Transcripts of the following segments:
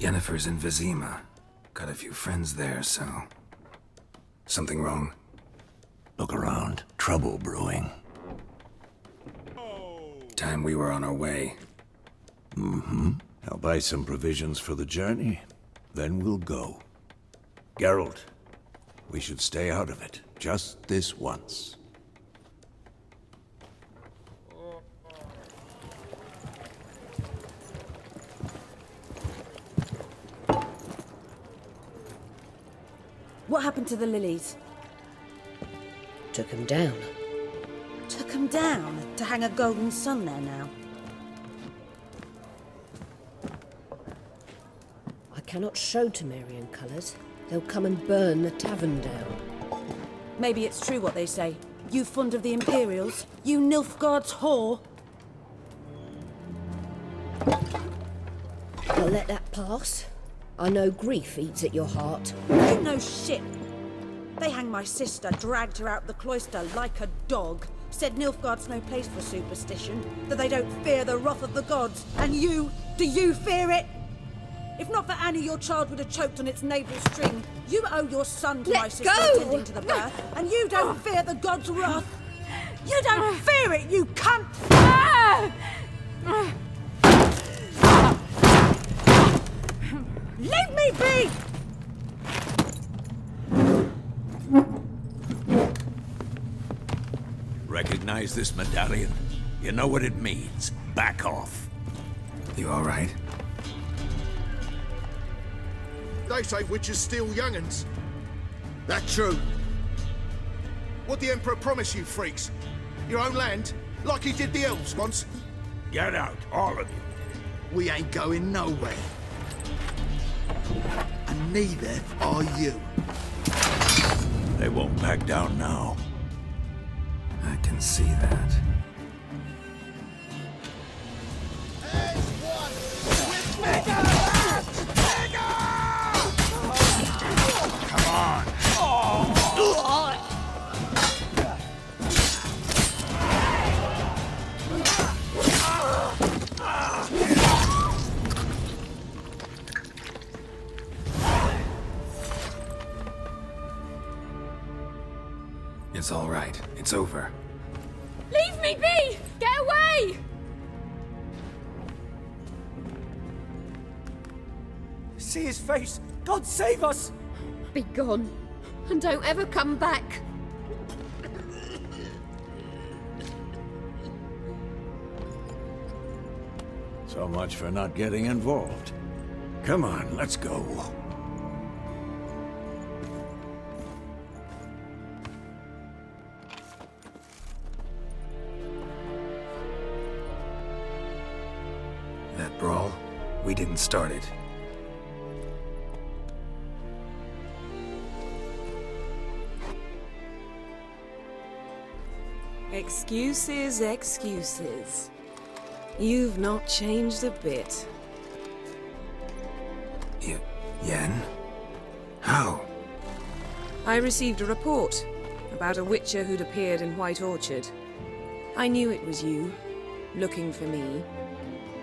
Yennefer's in Vizima. Got a few friends there, so... Something wrong? Look around. Trouble brewing. Time we were on our way. I'll buy some provisions for the journey. Then we'll go. Geralt, we should stay out of it. Just this once. What happened to the lilies? Took him down. Took 'em down to hang a golden sun there now. I cannot show Temerian colours. They'll come and burn the tavern down. Maybe it's true what they say. You fond of the Imperials? You Nilfgaard's whore? I'll let that pass. I know grief eats at your heart. You know shit. They hanged my sister, dragged her out the cloister like a dog. Said Nilfgaard's no place for superstition, that they don't fear the wrath of the gods. And you, do you fear it? If not for Annie, your child would have choked on its navel string. You owe your son to my sister attending to the birth, and you don't fear the gods' wrath. You don't fear it, you cunt! Leave me be! Recognize this medallion? You know what it means. Back off. You all right? They say witches steal young'uns. That true? What the Emperor promise you, freaks? Your own land? Like he did the elves once? Get out, all of you. We ain't going nowhere. And neither are you. They won't back down now. I can see that. Come on! It's all right. It's over. Leave me be! Get away! See his face! God save us! Be gone, and don't ever come back. So much for not getting involved. Come on, let's go. That brawl, we didn't start it. Excuses, excuses. You've not changed a bit. Yen? How? I received a report about a witcher who'd appeared in White Orchard. I knew it was you, looking for me.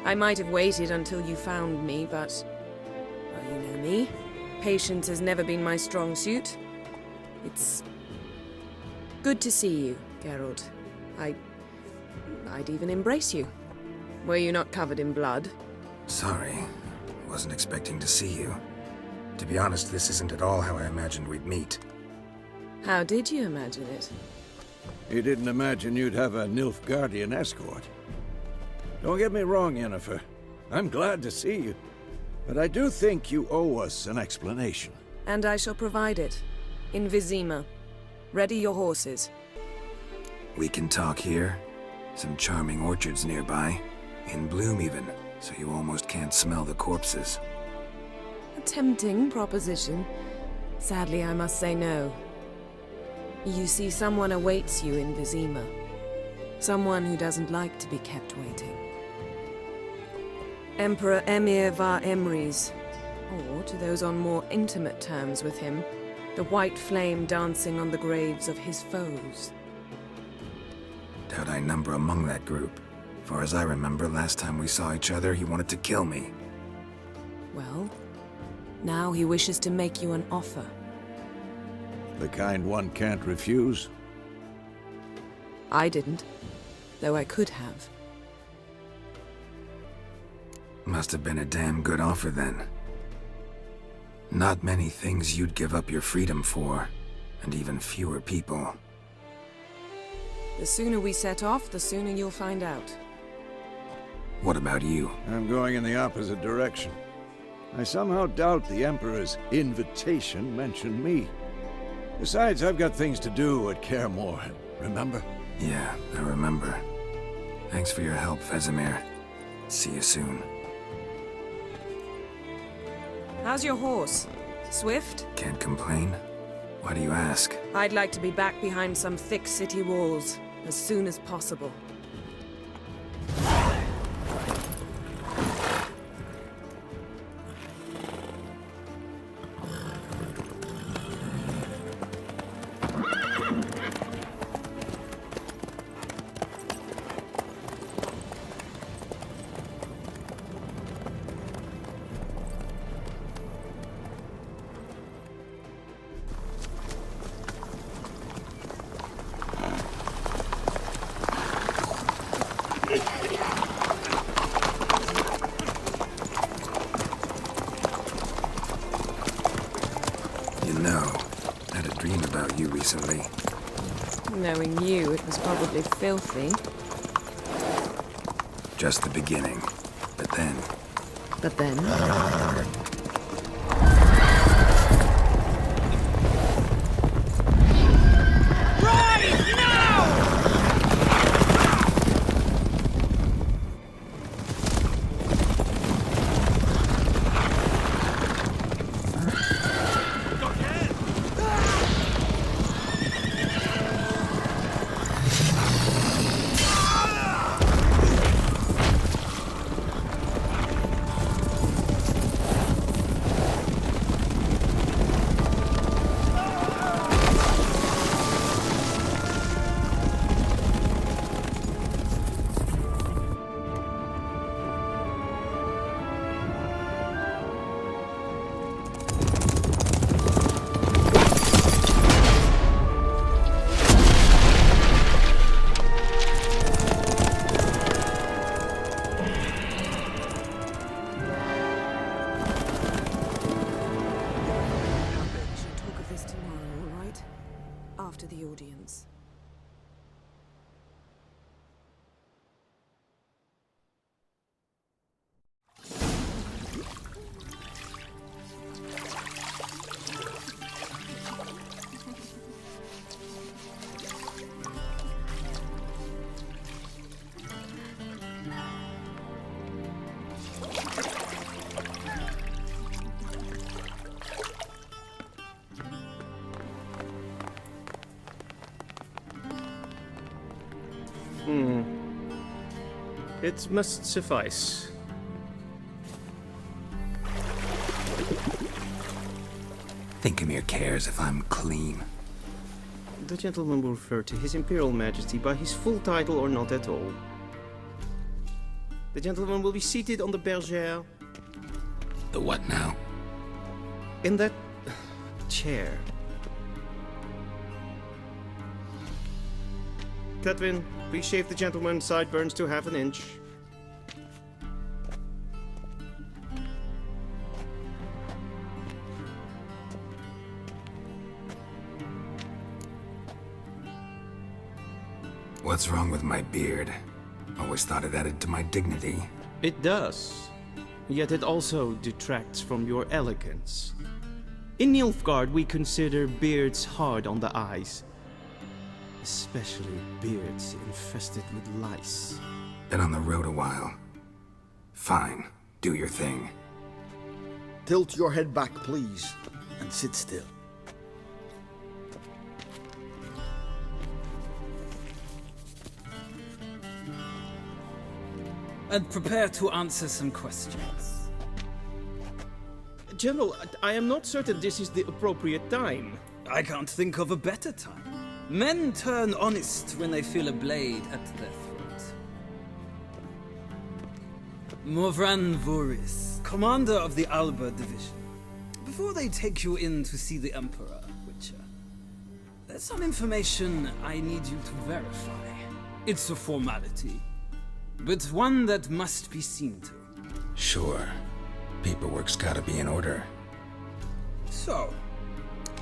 I might have waited until you found me, but... well, you know me. Patience has never been my strong suit. It's... good to see you, Geralt. I'd even embrace you. Were you not covered in blood? Sorry. Wasn't expecting to see you. To be honest, this isn't at all how I imagined we'd meet. How did you imagine it? You didn't imagine you'd have a Nilfgaardian escort. Don't get me wrong, Yennefer. I'm glad to see you. But I do think you owe us an explanation. And I shall provide it. In Vizima. Ready your horses. We can talk here. Some charming orchards nearby. In bloom even, so you almost can't smell the corpses. A tempting proposition. Sadly, I must say no. You see, someone awaits you in Vizima. Someone who doesn't like to be kept waiting. Emperor Emir var Emrys, or to those on more intimate terms with him, the white flame dancing on the graves of his foes. Doubt I number among that group. Far as I remember, last time we saw each other, he wanted to kill me. Well, Now he wishes to make you an offer. The kind one can't refuse? I didn't, though I could have. Must have been a damn good offer then. Not many things you'd give up your freedom for, and even fewer people. The sooner we set off, the sooner you'll find out. What about you? I'm going in the opposite direction. I somehow doubt the Emperor's invitation mentioned me. Besides, I've got things to do at Kaer Morhen, remember? Yeah, I remember. Thanks for your help, Vesemir. See you soon. How's your horse? Swift? Can't complain. Why do you ask? I'd like to be back behind some thick city walls as soon as possible. You know, I had a dream about you recently. Knowing you, it was probably filthy. Just the beginning. But then, But then... after the audience. It must suffice. Thinkamere cares if I'm clean. The gentleman will refer to His Imperial Majesty by his full title or not at all. The gentleman will be seated on the bergère. The what now? In that chair. Cletwin, please shave the gentleman's sideburns to half an inch. What's wrong with my beard? Always thought it added to my dignity. It does. Yet it also detracts from your elegance. In Nilfgaard, we consider beards hard on the eyes. Especially beards infested with lice. Been on the road a while. Fine, do your thing. Tilt your head back, please, and sit still. And prepare to answer some questions. General, I am not certain this is the appropriate time. I can't think of a better time. Men turn honest when they feel a blade at their throat. Morvran Vuris, commander of the Alba Division. before they take you in to see the Emperor, Witcher, there's some information I need you to verify. It's a formality, but one that must be seen to. Sure. Paperwork's gotta be in order. So,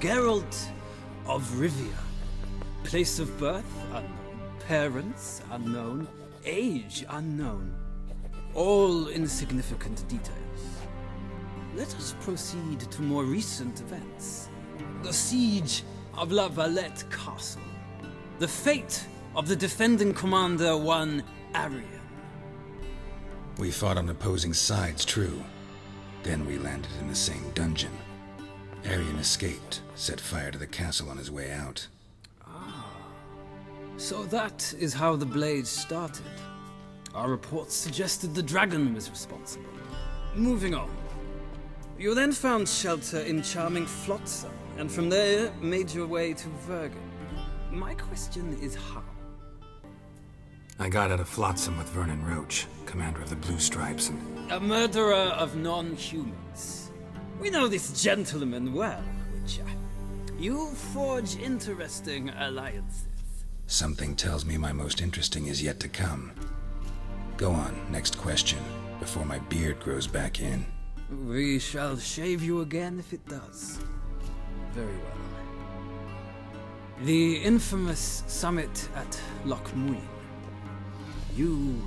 Geralt of Rivia. Place of birth unknown. Parents unknown. Age unknown. All insignificant details. Let us proceed to more recent events. The siege of La Valette Castle. The fate of the defending commander, one Arian. We fought on opposing sides, true. Then we landed in the same dungeon. Arian escaped, set fire to the castle on his way out. So that is how the Blade started. Our reports suggested the dragon was responsible. Moving on. You then found shelter in charming Flotsam, and from there made your way to Vergen. My question is how? I got out of Flotsam with Vernon Roach, commander of the Blue Stripes, and... A murderer of non-humans. We know this gentleman well, Witcher. You forge interesting alliances. Something tells me my most interesting is yet to come. Go on, next question, before my beard grows back in. We shall shave you again if it does. Very well. The infamous summit at Loch Muin. You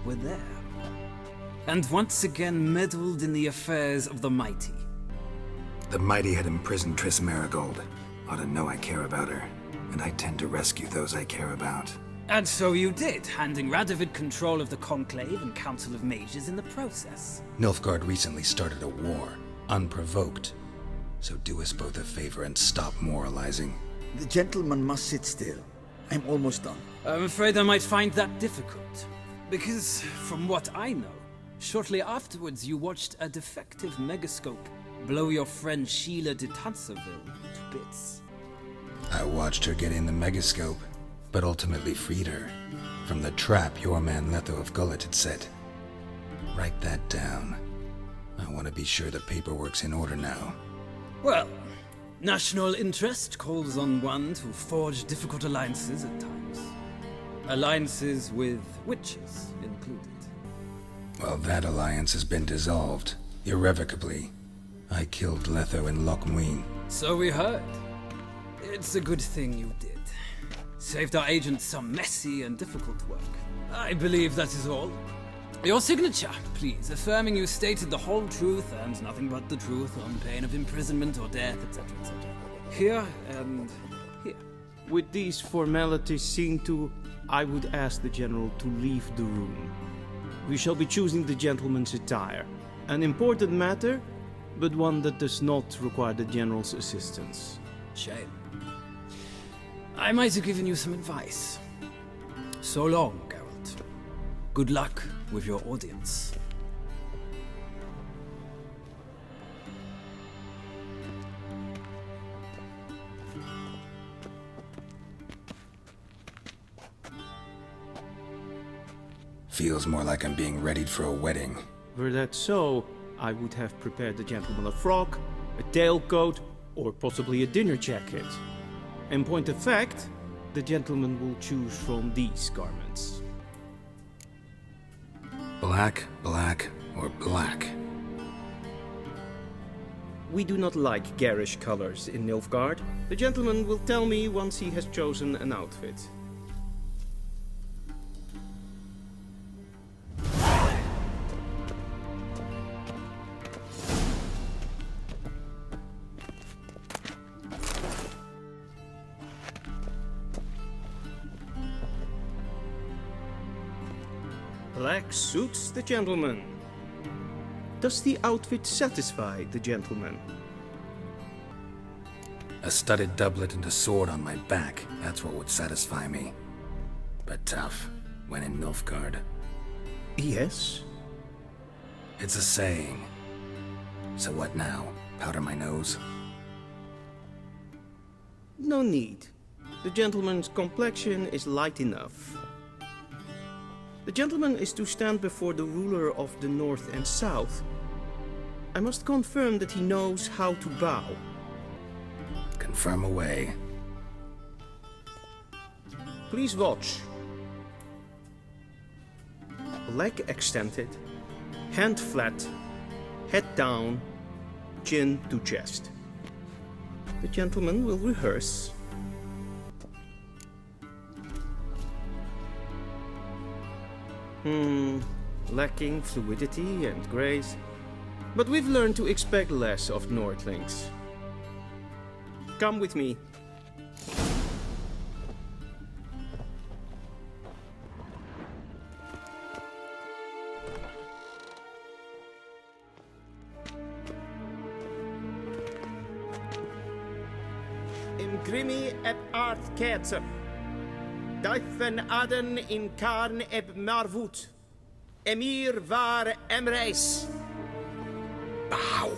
were there. And once again meddled in the affairs of the mighty. The mighty had imprisoned Triss Marigold. Ought to know I care about her, and I tend to rescue those I care about. And so you did, handing Radovid control of the Conclave and Council of Mages in the process. Nilfgaard recently started a war, unprovoked. So do us both a favor and stop moralizing. The gentleman must sit still. I'm almost done. I'm afraid I might find that difficult. Because, from what I know, shortly afterwards you watched a defective megascope blow your friend Sheila de Tanserville to bits. I watched her get in the megascope, but ultimately freed her from the trap your man Letho of Gullet had set. Write that down. I want to be sure the paperwork's in order now. Well, national interest calls on one to forge difficult alliances at times. Alliances with witches included. Well, that alliance has been dissolved, irrevocably. I killed Letho in Loch Muin. So we heard. It's a good thing you did. Saved our agent some messy and difficult work. I believe that is all. Your signature, please, affirming you stated the whole truth and nothing but the truth on pain of imprisonment or death, etc., etc. Here and here. With these formalities seen to, I would ask the general to leave the room. We shall be choosing the gentleman's attire. An important matter, but one that does not require the general's assistance. Shame. I might have given you some advice. So long, Geralt. Good luck with your audience. Feels more like I'm being readied for a wedding. Were that so, I would have prepared the gentleman a frock, a tailcoat, or possibly a dinner jacket. In point of fact, the gentleman will choose from these garments. Black, black, or black? We do not like garish colors in Nilfgaard. The gentleman will tell me once he has chosen an outfit. Black suits the gentleman. Does the outfit satisfy the gentleman? A studded doublet and a sword on my back, that's what would satisfy me. But tough, when in Nilfgaard. Yes. It's a saying. So what now? Powder my nose? No need. The gentleman's complexion is light enough. The gentleman is to stand before the ruler of the North and South. I must confirm that he knows how to bow. Confirm away. Please watch. Leg extended, hand flat, head down, chin to chest. The gentleman will rehearse. Lacking fluidity and grace. But we've learned to expect less of Nordlings. Come with me. Imgrimi eb art ketzer. Duifen aden in karn eb marvoet. Emir var emreis. Bow.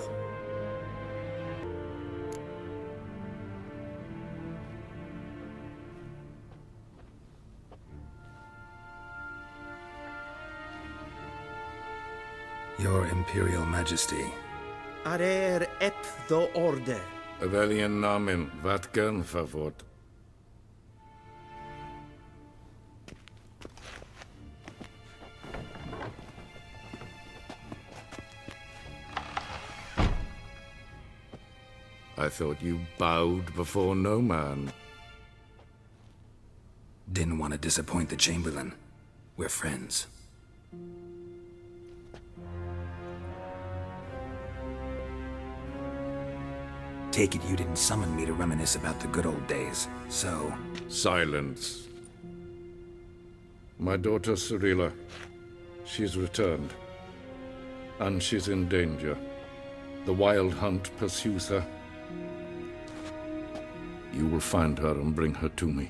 Your Imperial Majesty. Arer ep the order. Weljen namen, wat kan favort? I thought you bowed before no man. Didn't want to disappoint the Chamberlain. We're friends. Take it you didn't summon me to reminisce about the good old days, so... Silence. My daughter Cyrilla, she's returned. And she's in danger. The Wild Hunt pursues her. You will find her and bring her to me.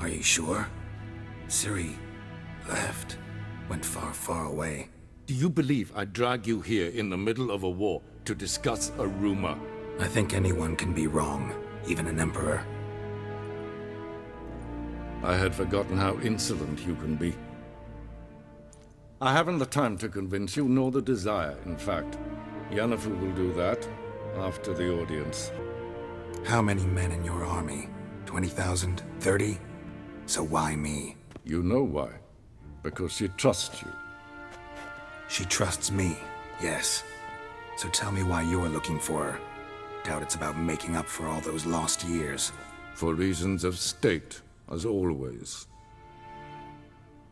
Are you sure? Ciri left. Went far, far away. Do you believe I'd drag you here in the middle of a war to discuss a rumor? I think anyone can be wrong, even an emperor. I had forgotten how insolent you can be. I haven't the time to convince you, nor the desire, in fact. Yennefer will do that after the audience. How many men in your army? 20,000? 30? So why me? You know why. Because she trusts you. She trusts me, yes. So tell me why you're looking for her. Doubt it's about making up for all those lost years. For reasons of state, as always.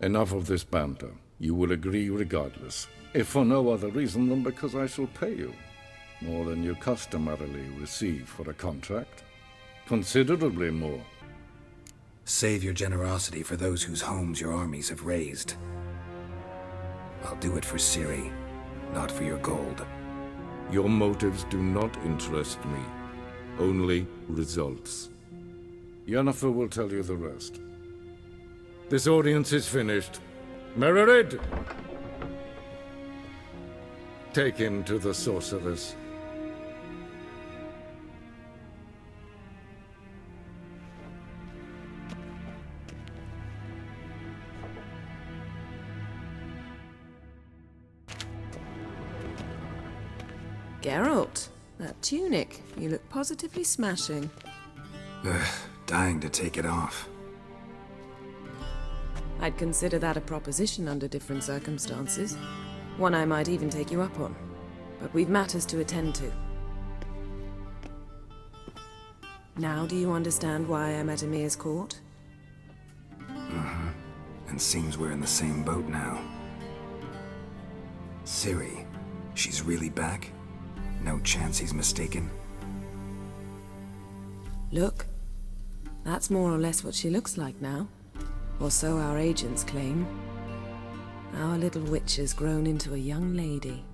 Enough of this banter. You will agree regardless. If for no other reason than because I shall pay you. More than you customarily receive for a contract. Considerably more. Save your generosity for those whose homes your armies have razed. I'll do it for Ciri, not for your gold. Your motives do not interest me. Only results. Yennefer will tell you the rest. This audience is finished. Mererid! Take him to the sorceress. Geralt, that tunic. You look positively smashing. Dying to take it off. I'd consider that a proposition under different circumstances. One I might even take you up on. But we've matters to attend to. Now do you understand why I'm at Emir's court? And seems we're in the same boat now. Ciri, she's really back? No chance he's mistaken? Look, that's more or less what she looks like now. Or so our agents claim. Our little witch has grown into a young lady.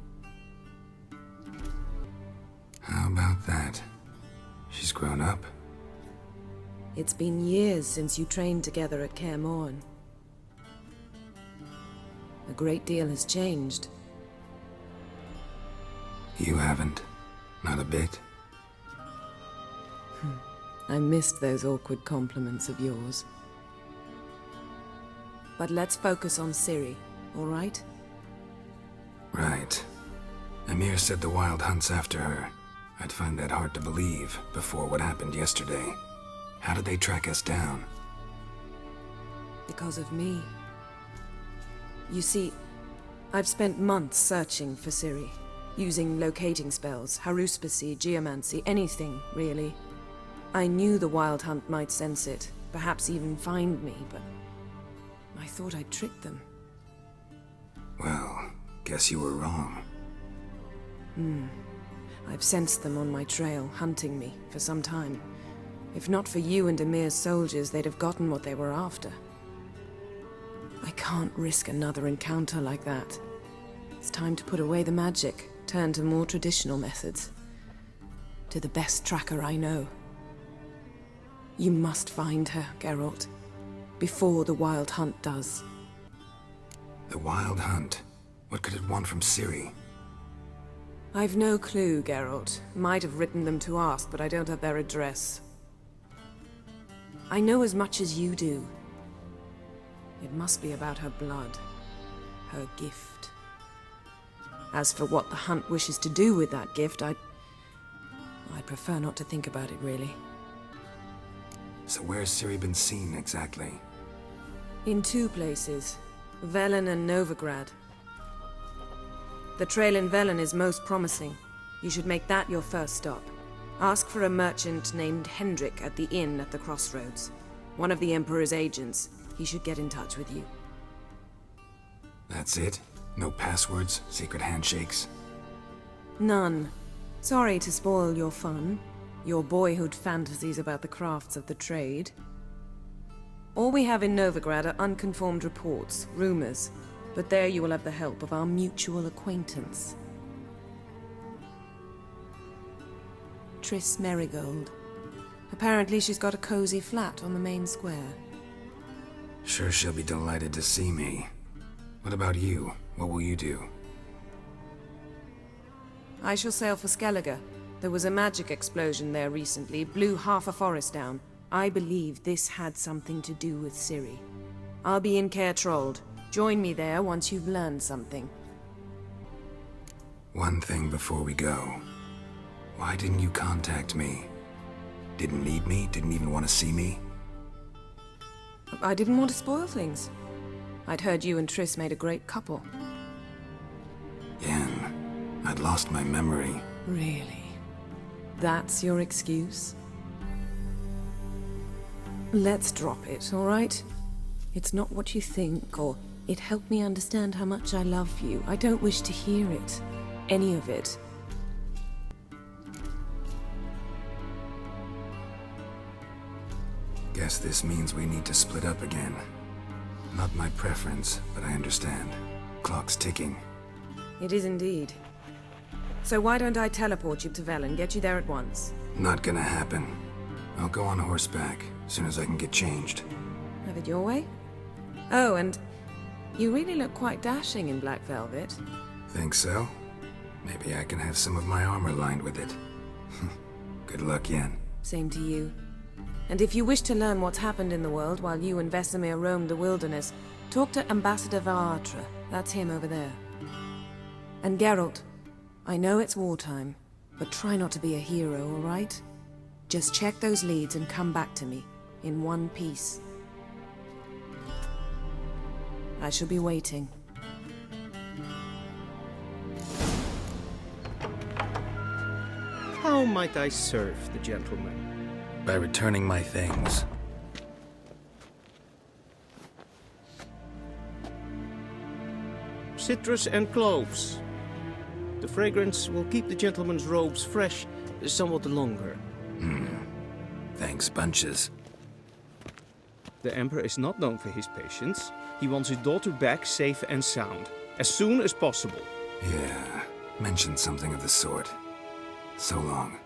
How about that? She's grown up. It's been years since you trained together at Kaer Morhen. A great deal has changed. You haven't. Not a bit. I missed those awkward compliments of yours. But let's focus on Ciri, all right? Right. Emir said the Wild Hunt's after her. I'd find that hard to believe before what happened yesterday. How did they track us down? Because of me. You see, I've spent months searching for Ciri, using locating spells, haruspicy, geomancy, anything, really. I knew the Wild Hunt might sense it, perhaps even find me, but I thought I'd tricked them. Well, guess you were wrong. I've sensed them on my trail, hunting me, for some time. If not for you and Emir's soldiers, they'd have gotten what they were after. I can't risk another encounter like that. It's time to put away the magic, turn to more traditional methods. To the best tracker I know. You must find her, Geralt. Before the Wild Hunt does. The Wild Hunt? What could it want from Ciri? I've no clue, Geralt. Might have written them to ask, but I don't have their address. I know as much as you do. It must be about her blood. Her gift. As for what the Hunt wishes to do with that gift, I'd prefer not to think about it, really. So where's Ciri been seen, exactly? In two places. Velen and Novigrad. The trail in Velen is most promising. You should make that your first stop. Ask for a merchant named Hendrik at the inn at the crossroads. One of the Emperor's agents. He should get in touch with you. That's it? No passwords? Secret handshakes? None. Sorry to spoil your fun. Your boyhood fantasies about the crafts of the trade. All we have in Novigrad are unconfirmed reports, rumors. But there you will have the help of our mutual acquaintance. Triss Merigold. Apparently she's got a cozy flat on the main square. Sure she'll be delighted to see me. What about you? What will you do? I shall sail for Skellige. There was a magic explosion there recently, blew half a forest down. I believe this had something to do with Ciri. I'll be in Caer Trold. Join me there once you've learned something. One thing before we go. Why didn't you contact me? Didn't need me? Didn't even want to see me? I didn't want to spoil things. I'd heard you and Triss made a great couple. Yen, I'd lost my memory. Really? That's your excuse? Let's drop it, all right? It's not what you think, or it helped me understand how much I love you. I don't wish to hear it. Any of it. Guess this means we need to split up again. Not my preference, but I understand. Clock's ticking. It is indeed. So why don't I teleport you to Velen, get you there at once? Not gonna happen. I'll go on horseback, as soon as I can get changed. Have it your way? Oh, and you really look quite dashing in black velvet. Think so? Maybe I can have some of my armor lined with it. Good luck, Yen. Same to you. And if you wish to learn what's happened in the world while you and Vesemir roamed the wilderness, talk to Ambassador Varatra. That's him over there. And Geralt, I know it's wartime, but try not to be a hero, all right? Just check those leads and come back to me, in one piece. I shall be waiting. How might I serve the gentleman? By returning my things. Citrus and cloves. The fragrance will keep the gentleman's robes fresh somewhat longer. Thanks, bunches. The Emperor is not known for his patience. He wants his daughter back safe and sound, as soon as possible. Yeah, mentioned something of the sort. So long.